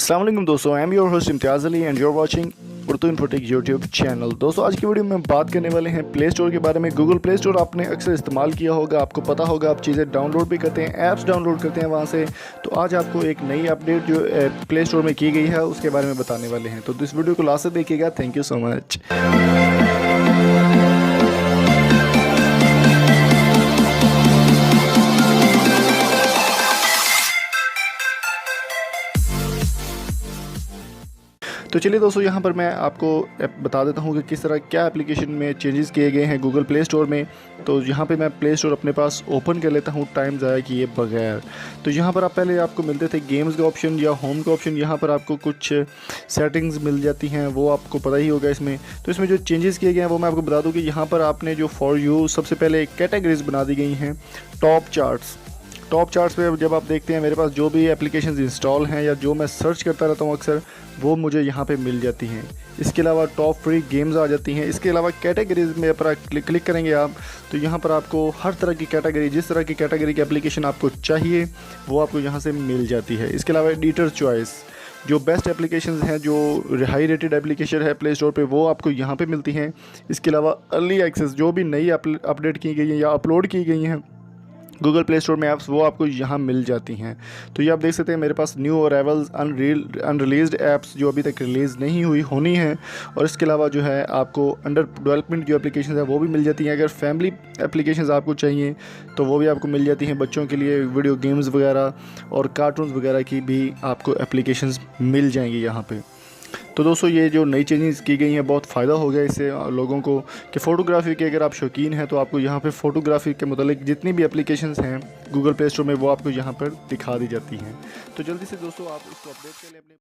अस्सलाम वालेकुम दोस्तों, I am your host Imtiaz Ali and your watching Urdu infotech YouTube channel. दोस्तों आज की वीडियो में बात करने वाले हैं प्ले स्टोर के बारे में। गूगल प्ले स्टोर आपने अक्सर इस्तेमाल किया होगा, आपको पता होगा, आप चीज़ें डाउनलोड भी करते हैं, ऐप्स डाउनलोड करते हैं वहाँ से। तो आज आपको एक नई अपडेट जो प्ले स्टोर में की गई है उसके बारे में बताने वाले हैं, तो इस वीडियो को लास्ट तक देखिएगा। Thank you so much. तो चलिए दोस्तों, यहाँ पर मैं आपको बता देता हूँ कि किस तरह क्या एप्लीकेशन में चेंजेस किए गए हैं गूगल प्ले स्टोर में। तो यहाँ पे मैं प्ले स्टोर अपने पास ओपन कर लेता हूँ टाइम ज़ाया किए बगैर। तो यहाँ पर आप पहले आपको मिलते थे गेम्स का ऑप्शन या होम का ऑप्शन, यहाँ पर आपको कुछ सेटिंग्स मिल जाती हैं, वो आपको पता ही होगा इसमें। तो इसमें जो चेंजेस किए गए हैं वो मैं आपको बता दूँ कि यहाँ पर आपने जो फॉर यू सबसे पहले कैटेगरीज बना दी गई हैं। टॉप चार्ट्स पे जब आप देखते हैं मेरे पास जो भी एप्लीकेशंस इंस्टॉल हैं या जो मैं सर्च करता रहता हूँ अक्सर, वो मुझे यहाँ पे मिल जाती हैं। इसके अलावा टॉप फ्री गेम्स आ जाती हैं। इसके अलावा कैटेगरीज में पर क्लिक करेंगे आप, तो यहाँ पर आपको हर तरह की कैटेगरी, जिस तरह की कैटेगरी की एप्लीकेशन आपको चाहिए वो आपको यहाँ से मिल जाती है। इसके अलावा एडिटर चॉइस, जो बेस्ट एप्लीकेशंस हैं, जो हाई रेटेड एप्लीकेशन है प्ले स्टोर पे, वो आपको यहाँ पे मिलती हैं। इसके अलावा अर्ली एक्सेस, जो भी नई अपडेट की गई हैं या अपलोड की गई हैं गूगल प्ले स्टोर में ऐप्स, वो आपको यहाँ मिल जाती हैं। तो ये आप देख सकते हैं मेरे पास न्यू अराइवल्स, अनरिलीज्ड ऐप्स जो अभी तक रिलीज़ नहीं हुई होनी है। और इसके अलावा जो है आपको अंडर डेवलपमेंट जो एप्लीकेशन है वो भी मिल जाती हैं। अगर फैमिली एप्लीकेशंस आपको चाहिए तो वो भी आपको मिल जाती हैं। बच्चों के लिए वीडियो गेम्स वगैरह और कार्टून्स वगैरह की भी आपको एप्लीकेशंस मिल जाएंगी यहाँ पे। तो दोस्तों ये जो नई चेंजेस की गई हैं बहुत फ़ायदा हो गया इससे लोगों को कि फ़ोटोग्राफी के अगर आप शौकीन हैं तो आपको यहाँ पे फ़ोटोग्राफी के मुतालिक जितनी भी एप्लीकेशंस हैं गूगल प्ले स्टोर में वो आपको यहाँ पर दिखा दी जाती हैं। तो जल्दी से दोस्तों आप इसको अपडेट कर लें अपने